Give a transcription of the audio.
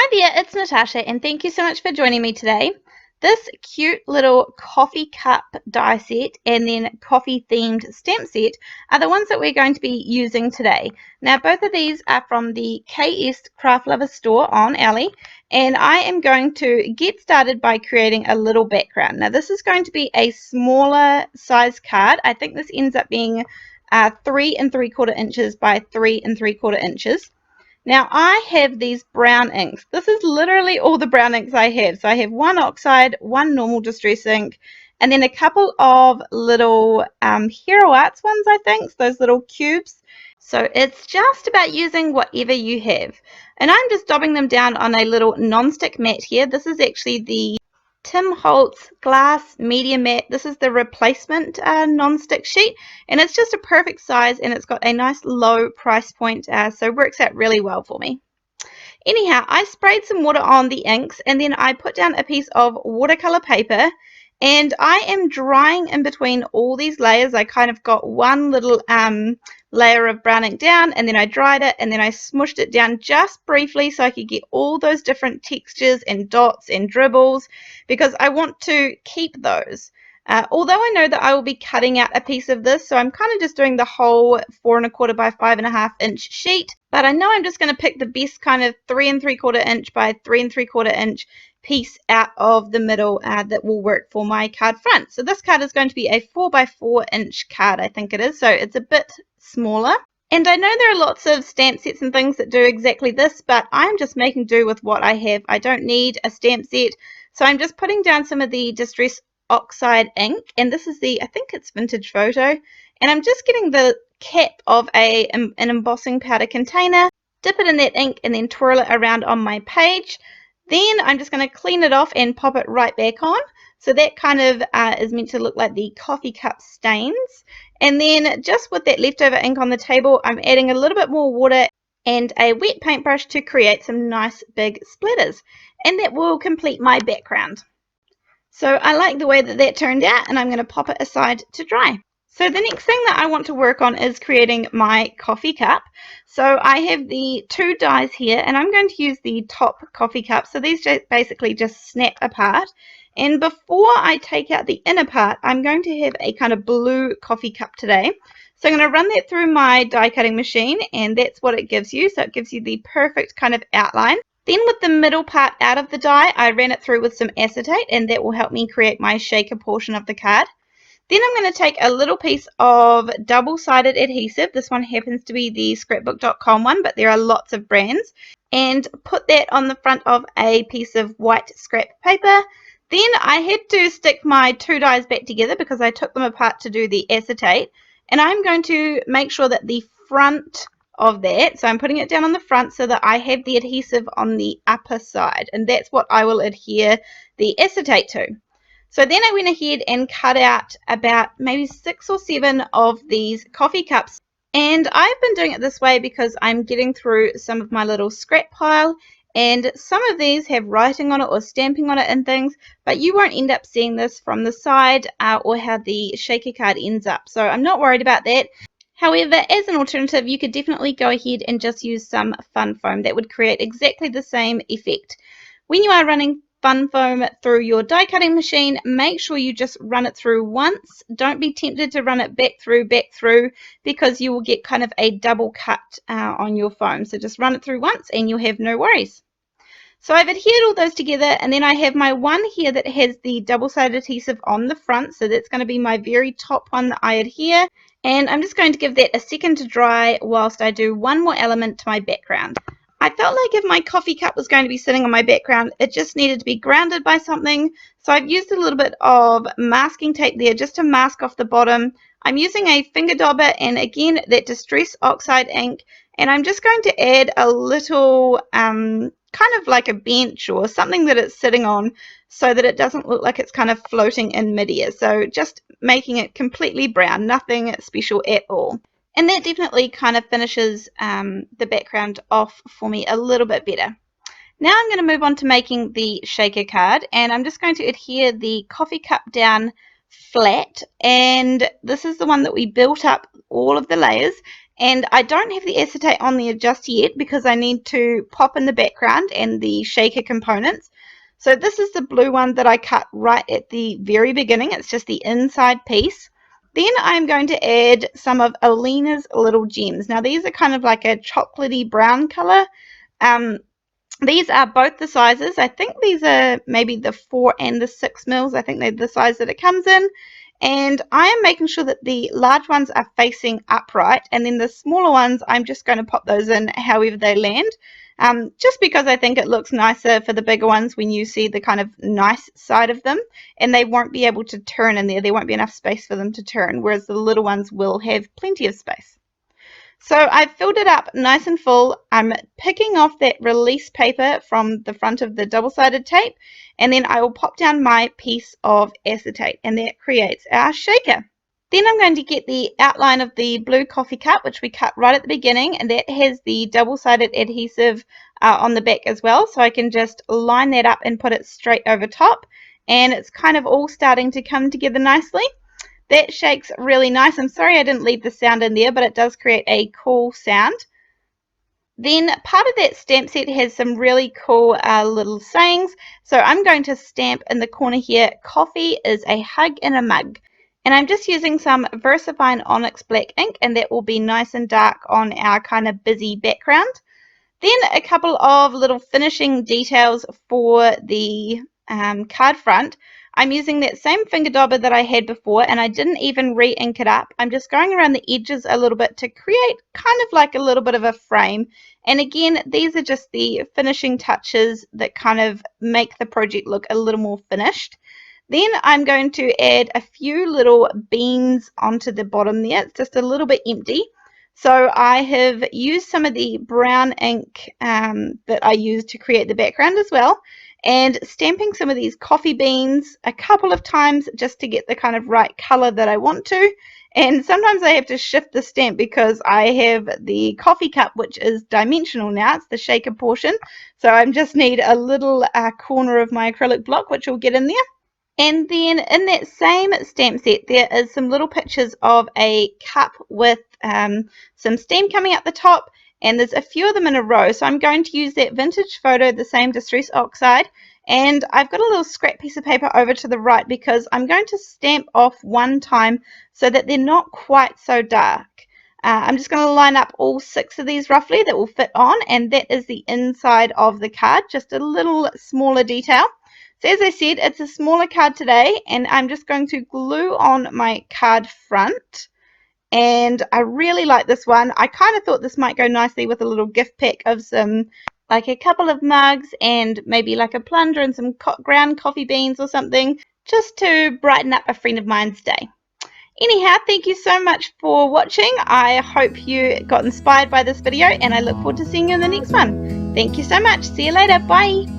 Hi there, it's Natasha and thank you so much for joining me today. This cute little coffee cup die set and then coffee themed stamp set are the ones that we're going to be using today. Now both of these are from the KS Craft Lover store on Ally, and I am going to get started by creating a little background. Now this is going to be a smaller size card. I think this ends up being 3 3/4 inches by 3 3/4 inches. Now I have these brown inks. This is literally all the brown inks I have. So I have one Oxide, one normal distress ink, and then a couple of little Hero Arts ones, I think, those little cubes. So it's just about using whatever you have. And I'm just daubing them down on a little non-stick mat here. This is actually the Tim Holtz glass medium matte. This is the replacement non-stick sheet, and it's just a perfect size, and it's got a nice low price point, so it works out really well for me. Anyhow, I sprayed some water on the inks, and then I put down a piece of watercolor paper, and I am drying in between all these layers. I kind of got one little layer of brown ink down, and then I dried it, and then I smushed it down just briefly so I could get all those different textures and dots and dribbles, because I want to keep those. Although I know that I will be cutting out a piece of this, so I'm kind of just doing the whole 4 1/4 by 5 1/2 inch sheet, but I know I'm just going to pick the best kind of 3 3/4 inch by 3 3/4 inch piece out of the middle that will work for my card front. So this card is going to be a 4 by 4 inch card, I think it is, so it's a bit smaller. And I know there are lots of stamp sets and things that do exactly this, but I'm just making do with what I have. I don't need a stamp set, so I'm just putting down some of the Distress Oxide ink, and this is the, I think it's Vintage Photo, and I'm just getting the cap of an embossing powder container, dip it in that ink, and then twirl it around on my page. Then I'm just going to clean it off and pop it right back on. So that kind of is meant to look like the coffee cup stains. And then just with that leftover ink on the table, I'm adding a little bit more water and a wet paintbrush to create some nice big splatters. And that will complete my background. So I like the way that that turned out, and I'm going to pop it aside to dry. So the next thing that I want to work on is creating my coffee cup. So I have the two dies here, and I'm going to use the top coffee cup. So these basically just snap apart. And before I take out the inner part, I'm going to have a kind of blue coffee cup today. So I'm going to run that through my die cutting machine, and that's what it gives you. So it gives you the perfect kind of outline. Then with the middle part out of the die, I ran it through with some acetate, and that will help me create my shaker portion of the card. Then I'm going to take a little piece of double-sided adhesive. This one happens to be the scrapbook.com one, but there are lots of brands. And put that on the front of a piece of white scrap paper. Then I had to stick my two dies back together because I took them apart to do the acetate. And I'm going to make sure that the front of that, so I'm putting it down on the front so that I have the adhesive on the upper side, and that's what I will adhere the acetate to. So then I went ahead and cut out about maybe 6 or 7 of these coffee cups, and I've been doing it this way because I'm getting through some of my little scrap pile, and some of these have writing on it or stamping on it and things, but you won't end up seeing this from the side or how the shaker card ends up, so I'm not worried about that. However, as an alternative, you could definitely go ahead and just use some fun foam. That would create exactly the same effect. When you are running fun foam through your die cutting machine, make sure you just run it through once. Don't be tempted to run it back through, because you will get kind of a double cut on your foam. So just run it through once and you'll have no worries. So I've adhered all those together, and then I have my one here that has the double-sided adhesive on the front, so that's going to be my very top one that I adhere, and I'm just going to give that a second to dry whilst I do one more element to my background. I felt like if my coffee cup was going to be sitting on my background, it just needed to be grounded by something, so I've used a little bit of masking tape there just to mask off the bottom. I'm using a finger dauber and again that Distress Oxide ink, and I'm just going to add a little kind of like a bench or something that it's sitting on so that it doesn't look like it's kind of floating in midair. So just making it completely brown, nothing special at all. And that definitely kind of finishes the background off for me a little bit better. Now I'm going to move on to making the shaker card, and I'm just going to adhere the coffee cup down flat, and this is the one that we built up all of the layers, And I don't have the acetate on there just yet because I need to pop in the background and the shaker components. So this is the blue one that I cut right at the very beginning. It's just the inside piece. Then I'm going to add some of Alina's Little Gems. Now these are kind of like a chocolatey brown color. These are both the sizes. I think these are maybe the 4 and the 6 mils. I think they're the size that it comes in. And I am making sure that the large ones are facing upright, and then the smaller ones, I'm just going to pop those in however they land, just because I think it looks nicer for the bigger ones when you see the kind of nice side of them, and they won't be able to turn in there. There won't be enough space for them to turn, whereas the little ones will have plenty of space. So I've filled it up nice and full. I'm picking off that release paper from the front of the double-sided tape, and then I will pop down my piece of acetate, and that creates our shaker. Then I'm going to get the outline of the blue coffee cup, which we cut right at the beginning, and that has the double-sided adhesive on the back as well, so I can just line that up and put it straight over top, and it's kind of all starting to come together nicely. That shakes really nice. I'm sorry I didn't leave the sound in there, but it does create a cool sound. Then part of that stamp set has some really cool little sayings. So I'm going to stamp in the corner here, coffee is a hug in a mug. And I'm just using some VersaFine Onyx black ink, and that will be nice and dark on our kind of busy background. Then a couple of little finishing details for the card front. I'm using that same finger dauber that I had before, and I didn't even re-ink it up. I'm just going around the edges a little bit to create kind of like a little bit of a frame. And again, these are just the finishing touches that kind of make the project look a little more finished. Then I'm going to add a few little beans onto the bottom there. It's just a little bit empty. So I have used some of the brown ink that I used to create the background as well, and stamping some of these coffee beans a couple of times just to get the kind of right color that I want to. And sometimes I have to shift the stamp because I have the coffee cup, which is dimensional now. It's the shaker portion. So I just need a little corner of my acrylic block, which will get in there. And then in that same stamp set, there is some little pictures of a cup with some steam coming out the top, and there's a few of them in a row. So I'm going to use that vintage photo, the same distress oxide, and I've got a little scrap piece of paper over to the right because I'm going to stamp off one time so that they're not quite so dark. I'm just going to line up all 6 of these roughly that will fit on, and that is the inside of the card, just a little smaller detail. So as I said, it's a smaller card today, and I'm just going to glue on my card front. And I really like this one. I kind of thought this might go nicely with a little gift pack of some, like a couple of mugs and maybe like a plunger and some ground coffee beans or something, just to brighten up a friend of mine's day. Anyhow, thank you so much for watching. I hope you got inspired by this video, and I look forward to seeing you in the next one. Thank you so much. See you later. Bye.